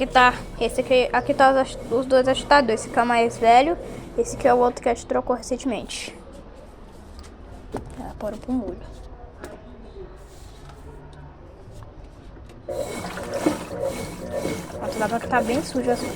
tá. Esse aqui tá os dois agitadores. Esse aqui é o mais velho. Esse aqui é o outro que a gente trocou recentemente. Bora pro molho. Dá pra que tá bem sujo assim.